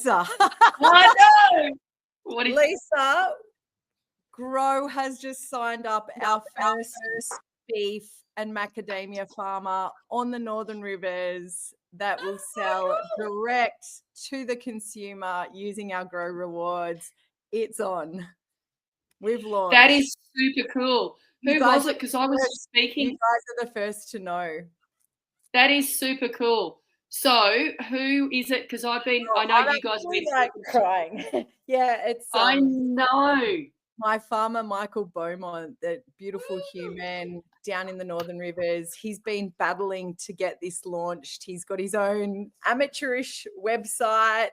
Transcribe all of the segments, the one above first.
Lisa. I know. What is Lisa, Grow has just signed up our first beef and macadamia farmer on the Northern Rivers that will sell direct to the consumer using our Grow rewards. It's on. We've launched. That is super cool. Who was it? Because I was speaking. You guys are the first to know. That is super cool. So who is it? Because I know you guys have been like crying. Yeah, it's I know. my farmer Michael Beaumont, that beautiful human down in the Northern Rivers. He's been battling to get this launched. He's got his own amateurish website.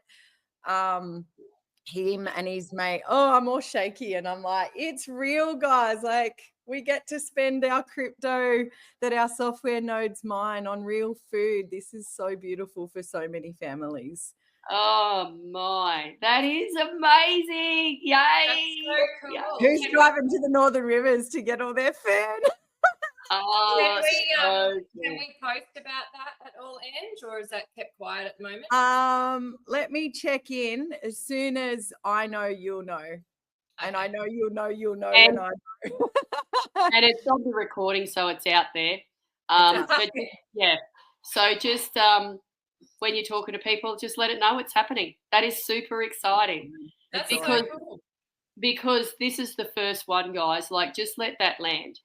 Him and his mate, I'm all shaky, and I'm like, it's real, guys. Like, we get to spend our crypto that our software nodes mine on real food. This is so beautiful for so many families. Oh my, that is amazing. Yay. That's so cool. Yay. Who's driving to the Northern Rivers to get all their food? Oh, can we post about that at all, Ange, or is that kept quiet at the moment? Let me check in. As soon as I know, you'll know. Okay. And I know you'll know when I know. And it's on the recording, so it's out there. But yeah, so just when you're talking to people, just let it know it's happening. That is super exciting. That's so cool. Because this is the first one, guys. Like, just let that land.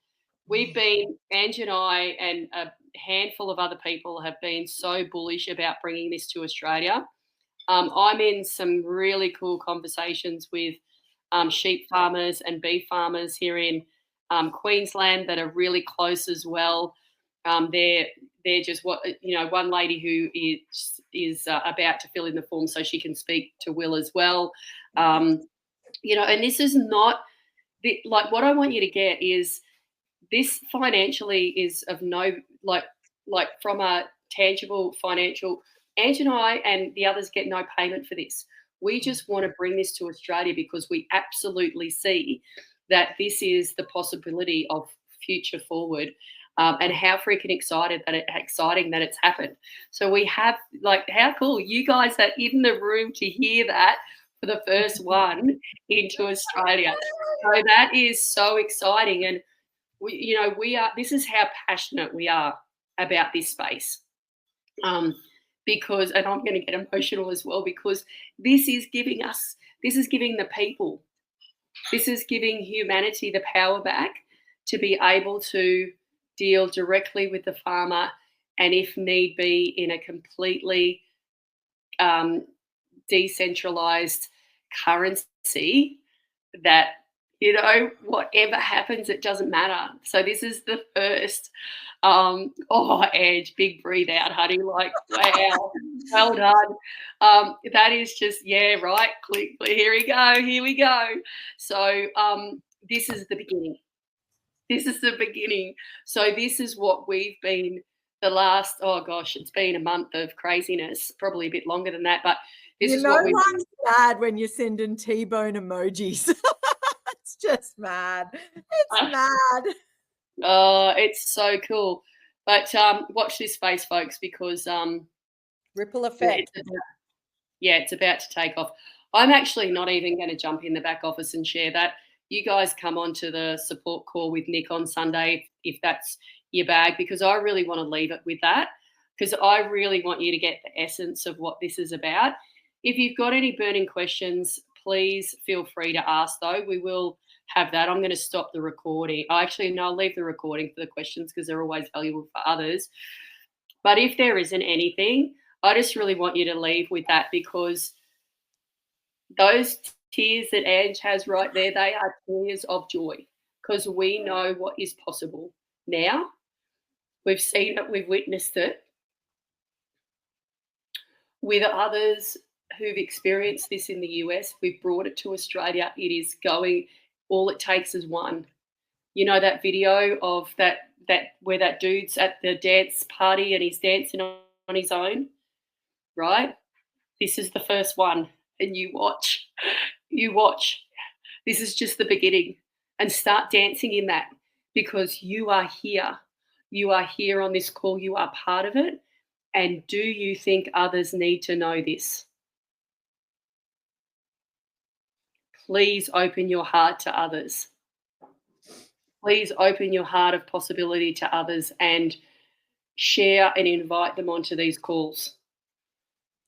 We've been, Ange and I and a handful of other people have been so bullish about bringing this to Australia. I'm in some really cool conversations with sheep farmers and beef farmers here in Queensland that are really close as well. They're just one lady who is about to fill in the form so she can speak to Will as well. And this is not like what I want you to get is this financially is of no like from a tangible financial. Ange and I and the others get no payment for this. We just want to bring this to Australia because we absolutely see that this is the possibility of future forward. And how freaking exciting that it's happened. So we have how cool you guys are in the room to hear that for the first one into Australia. So that is so exciting. And this is how passionate we are about this space. Because, and I'm going to get emotional as well, because this is giving the people, this is giving humanity the power back to be able to deal directly with the farmer, and if need be, in a completely decentralized currency that, whatever happens, it doesn't matter. So this is the first. Ange, big breathe out, honey. Like, wow, well done. That is just, yeah, right. Click. Here we go. So this is the beginning. So this is what we've been the last, it's been a month of craziness, probably a bit longer than that. But this is what we've been. Sad when you're sending T-bone emojis. It's just mad. It's mad. Oh, it's so cool. But watch this space, folks, because ripple effect. It's about to take off. I'm actually not even going to jump in the back office and share that. You guys come on to the support call with Nick on Sunday if that's your bag, because I really want to leave it with that, because I really want you to get the essence of what this is about. If you've got any burning questions, please feel free to ask, though. We will have that. I'm going to stop the recording. I'll leave the recording for the questions because they're always valuable for others. But if there isn't anything, I just really want you to leave with that, because those tears that Ange has right there, they are tears of joy, because we know what is possible now. We've seen it. We've witnessed it with others who've experienced this in the US. We've brought it to Australia. It is going. All it takes is one. You know that video of that where that dude's at the dance party and he's dancing on his own, right? This is the first one, and you watch. This is just the beginning, and start dancing in that, because you are here. You are here on this call. You are part of it. And do you think others need to know this? please open your heart to others. Please open your heart of possibility to others and share and invite them onto these calls.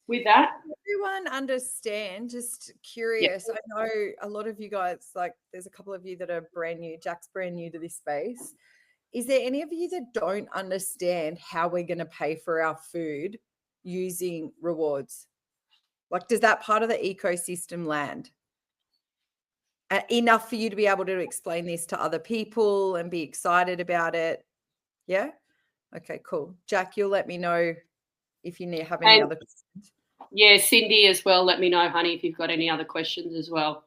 With that, Everyone understand, just curious. I know a lot of you guys, like there's a couple of you that are brand new. Jack's brand new to this space. Is there any of you that don't understand how we're going to pay for our food using rewards? Like, does that part of the ecosystem land? Enough for you to be able to explain this to other people and be excited about it? Yeah? Okay, cool. Jack, you'll let me know if you have any other questions. Yeah, Cindy as well. Let me know, honey, if you've got any other questions as well.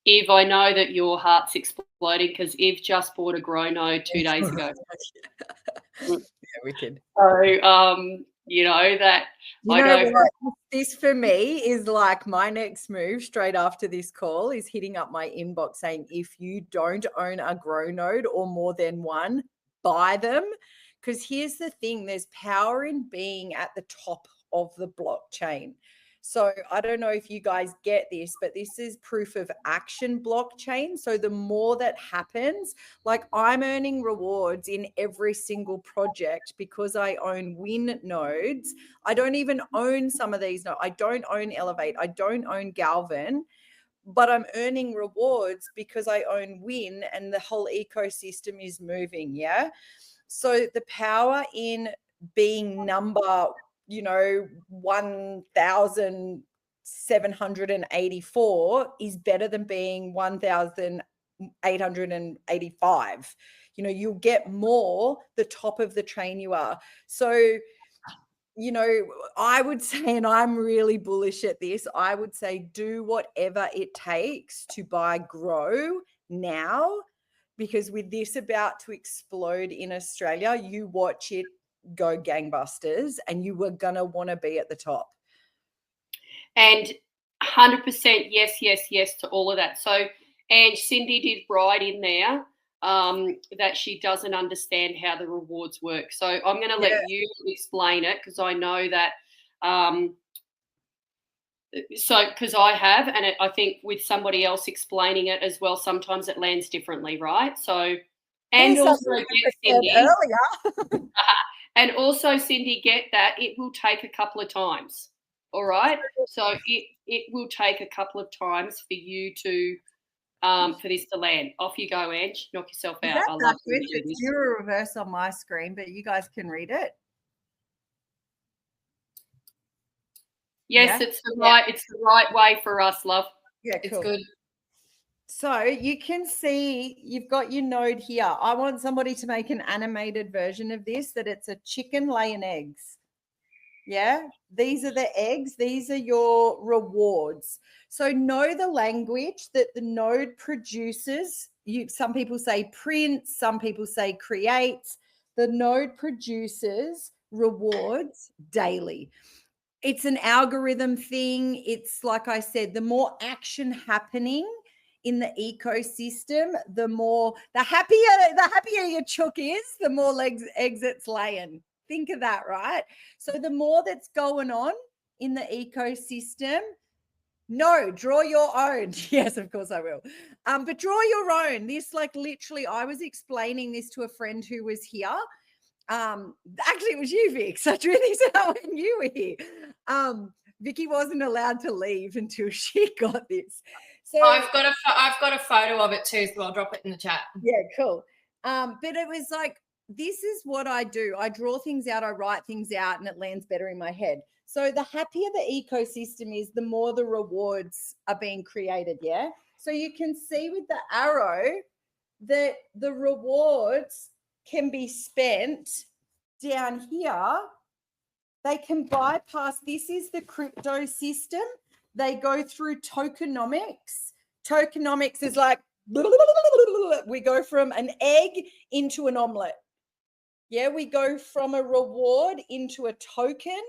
Eve, I know that your heart's exploding because Eve just bought a grow node 2 days ago. Yeah, wicked. So, you know that. You know what? This for me is like my next move straight after this call is hitting up my inbox saying, if you don't own a grow node or more than one, buy them. Because here's the thing, there's power in being at the top of the blockchain. So I don't know if you guys get this, but this is proof of action blockchain. So the more that happens, like I'm earning rewards in every single project because I own win nodes. I don't even own some of these. No, I don't own Elevate. I don't own Galvin, but I'm earning rewards because I own win and the whole ecosystem is moving. Yeah. So the power in being number, 1,784 is better than being 1,885. You'll get more the top of the train you are. So, I would say, and I'm really bullish at this, I would say do whatever it takes to buy Grow now, because with this about to explode in Australia, you watch it go gangbusters and you were going to want to be at the top. And 100% yes to all of that. So, Ange, Cindy did write in there that she doesn't understand how the rewards work. So I'm going to let you explain it because I know that because I have, and I think with somebody else explaining it as well, sometimes it lands differently, right? So, and also get Cindy earlier. And also, Cindy, get that it will take a couple of times. All right. So it will take a couple of times for you to for this to land. Off you go, Ange. Knock yourself out. I love it. It's mirror reverse on my screen, but you guys can read it. Yes, it's the right. It's the right way for us, love. Yeah, it's good. So you can see you've got your node here. I want somebody to make an animated version of this, that it's a chicken laying eggs. Yeah, these are the eggs. These are your rewards. So know the language that the node produces. Some people say prints, some people say creates. The node produces rewards daily. It's an algorithm thing. It's like I said, the more action happening in the ecosystem, the happier your chook is, the more eggs it's laying. Think of that, right? So the more that's going on in the ecosystem, draw your own. Yes, of course I will. But draw your own. This, like, literally, I was explaining this to a friend who was here. Actually, it was you, Vic. So truly, when you were here, Vicky wasn't allowed to leave until she got this. So I've got a photo of it too, so I'll drop it in the chat. Yeah, cool. But it was like, this is what I do. I draw things out, I write things out, and it lands better in my head. So the happier the ecosystem is, the more the rewards are being created. Yeah. So you can see with the arrow that the rewards can be spent down here. They can bypass. This is the crypto system. They go through tokenomics. Tokenomics is like, we go from an egg into an omelet. Yeah, we go from a reward into a token.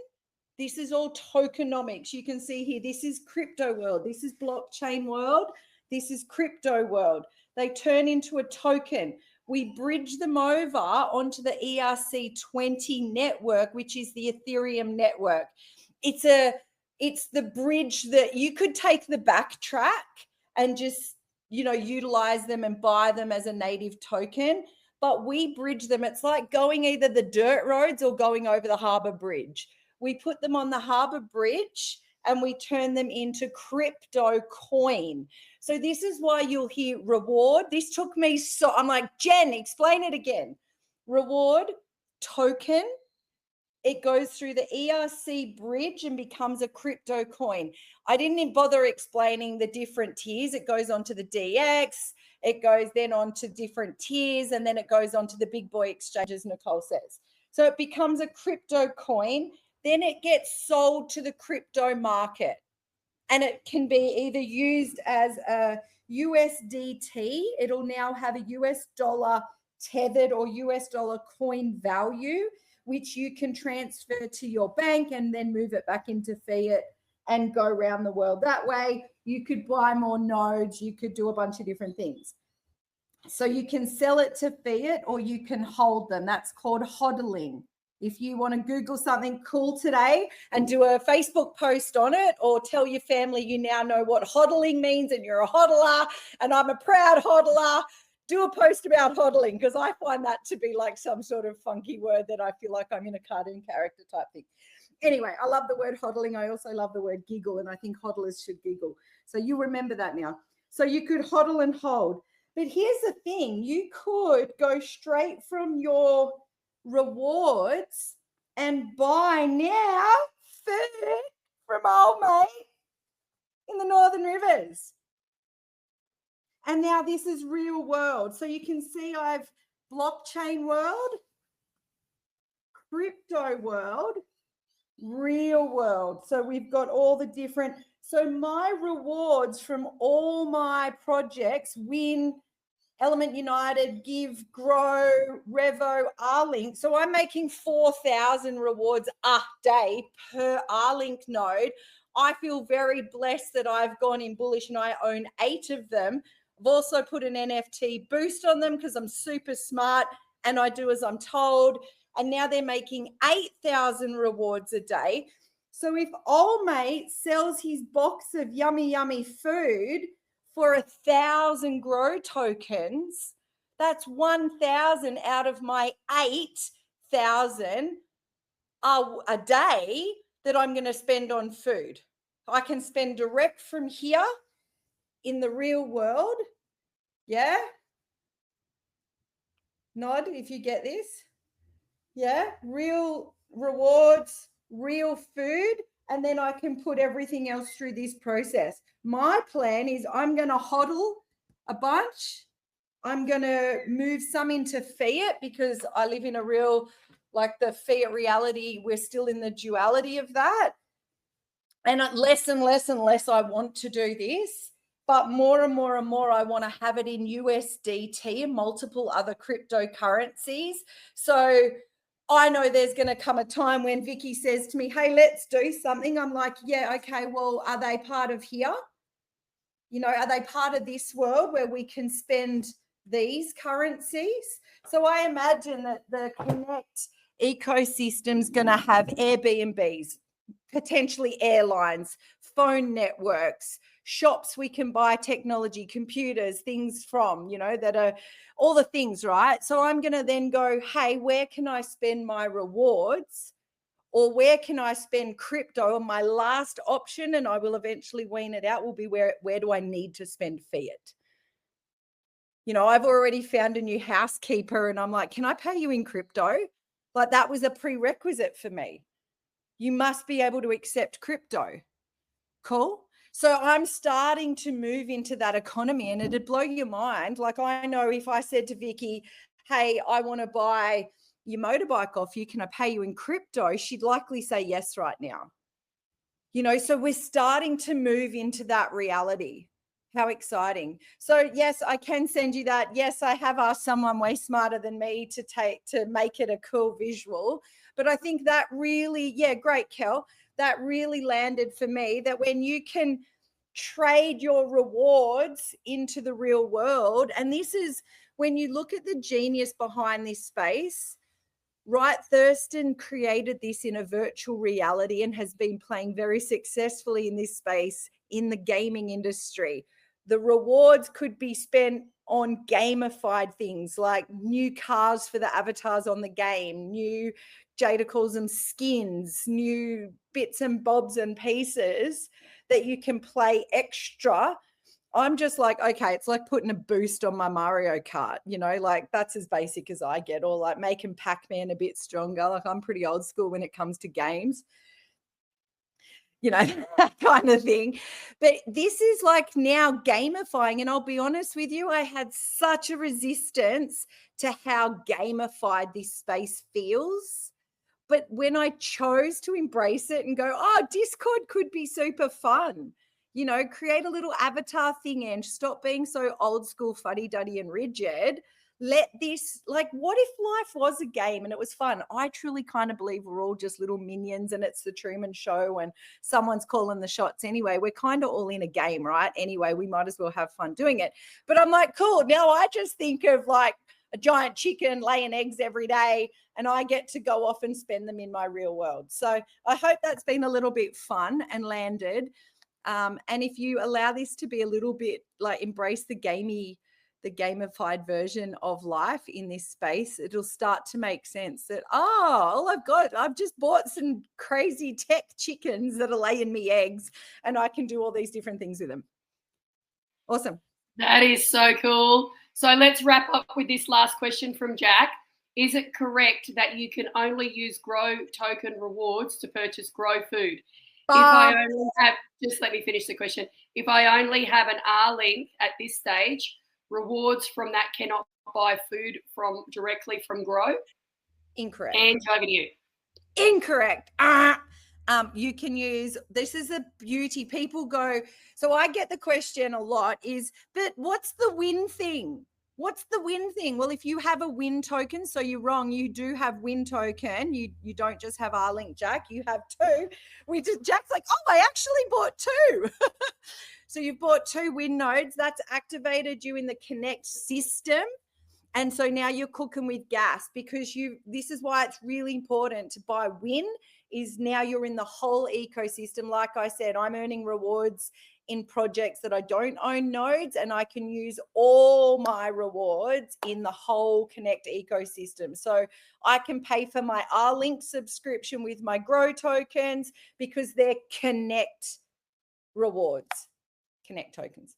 This is all tokenomics. You can see here, this is crypto world. This is blockchain world. This is crypto world. They turn into a token. We bridge them over onto the ERC20 network, which is the Ethereum network. It's a it's the bridge that you could take the backtrack and just, utilize them and buy them as a native token, but we bridge them. It's like going either the dirt roads or going over the Harbour Bridge. We put them on the Harbour Bridge and we turn them into crypto coin. So this is why you'll hear reward. This took me I'm like, Jen, explain it again. Reward, token, it goes through the ERC bridge and becomes a crypto coin. I didn't bother explaining the different tiers. It goes on to the DX, it goes then on to different tiers, and then it goes on to the big boy exchanges, Nicole says. So it becomes a crypto coin, then it gets sold to the crypto market. And it can be either used as a USDT, it'll now have a US dollar tethered or US dollar coin value, which you can transfer to your bank and then move it back into fiat and go around the world. That way you could buy more nodes, you could do a bunch of different things. So you can sell it to fiat or you can hold them. That's called hodling. If you want to Google something cool today and do a Facebook post on it, or tell your family you now know what hodling means and you're a hodler and I'm a proud hodler, do a post about hodling, because I find that to be like some sort of funky word that I feel like I'm in a cartoon character type thing. Anyway, I love the word hodling. I also love the word giggle, and I think hodlers should giggle. So you remember that now. So you could hodl and hold. But here's the thing. You could go straight from your rewards and buy now food from old mate in the Northern Rivers. And now this is real world. So you can see I've blockchain world, crypto world, real world. So we've got all the different, so my rewards from all my projects, Win, Element United, Give, Grow, Revo, R-Link. So I'm making 4,000 rewards a day per R-Link node. I feel very blessed that I've gone in bullish and I own 8 of them. I've also put an NFT boost on them because I'm super smart and I do as I'm told. And now they're making 8,000 rewards a day. So if old mate sells his box of yummy, yummy food for 1,000 grow tokens, that's 1,000 out of my 8,000 a day that I'm going to spend on food. I can spend direct from here in the real world. Yeah? Nod if you get this. Yeah? Real rewards, real food, and then I can put everything else through this process. My plan is I'm going to hodl a bunch. I'm going to move some into fiat because I live in a real, like the fiat reality, we're still in the duality of that. And less and less and less I want to do this, but more and more and more I want to have it in USDT and multiple other cryptocurrencies. So I know there's going to come a time when Vicky says to me, hey, let's do something. I'm like, yeah, okay, well, are they part of here? Are they part of this world where we can spend these currencies? So I imagine that the Connect ecosystem is going to have Airbnbs, potentially airlines, phone networks, shops we can buy technology, computers, things from, that are all the things, right? So I'm going to then go, hey, where can I spend my rewards? Or where can I spend crypto? And my last option, and I will eventually wean it out, will be where do I need to spend fiat? I've already found a new housekeeper and I'm like, can I pay you in crypto? Like that was a prerequisite for me. You must be able to accept crypto. Cool. So I'm starting to move into that economy and it'd blow your mind. Like I know if I said to Vicky, hey, I want to buy your motorbike off you, can I pay you in crypto? She'd likely say yes right now. So we're starting to move into that reality. How exciting. So yes, I can send you that. Yes, I have asked someone way smarter than me to make it a cool visual. But I think that really, yeah, great, Kel. That really landed for me, that when you can trade your rewards into the real world, and this is when you look at the genius behind this space, right, Thurston created this in a virtual reality and has been playing very successfully in this space in the gaming industry. The rewards could be spent on gamified things like new cars for the avatars on the game, new, Jada calls them skins, new bits and bobs and pieces that you can play extra. I'm just like, okay, it's like putting a boost on my Mario Kart, you know, like that's as basic as I get, or like making Pac-Man a bit stronger. Like I'm pretty old school when it comes to games, you know, that kind of thing. But this is like now gamifying. And I'll be honest with you, I had such a resistance to how gamified this space feels. But when I chose to embrace it and go, oh, Discord could be super fun, you know, create a little avatar thing and stop being so old school, fuddy duddy and rigid. Let this, like, what if life was a game and it was fun? I truly kind of believe we're all just little minions and it's the Truman Show and someone's calling the shots anyway. We're kind of all in a game, right? Anyway, we might as well have fun doing it. But I'm like, cool. Now I just think of like a giant chicken laying eggs every day and I get to go off and spend them in my real world. So I hope that's been a little bit fun and landed. And if you allow this to be a little bit like embrace the gamified version of life in this space, it'll start to make sense that, I've just bought some crazy tech chickens that are laying me eggs and I can do all these different things with them. Awesome. That is so cool. So let's wrap up with this last question from Jack. Is it correct that you can only use Grow token rewards to purchase Grow food? If I only have, just let me finish the question. If I only have an R link at this stage, rewards from that cannot buy food from directly from Grow? Incorrect. And over to you. Incorrect. You can use, this is the beauty. People go, so I get the question a lot is, but what's the win thing? What's the win thing? Well, if you have a win token, so you're wrong, you do have win token. You don't just have R-Link, Jack. You have two. Jack's like, oh, I actually bought two. So you've bought two win nodes. That's activated you in the Connect system. And so now you're cooking with gas because this is why it's really important to buy win is now you're in the whole ecosystem. Like I said, I'm earning rewards in projects that I don't own nodes and I can use all my rewards in the whole Connect ecosystem. So I can pay for my R-Link subscription with my Grow tokens because they're Connect rewards, Connect tokens.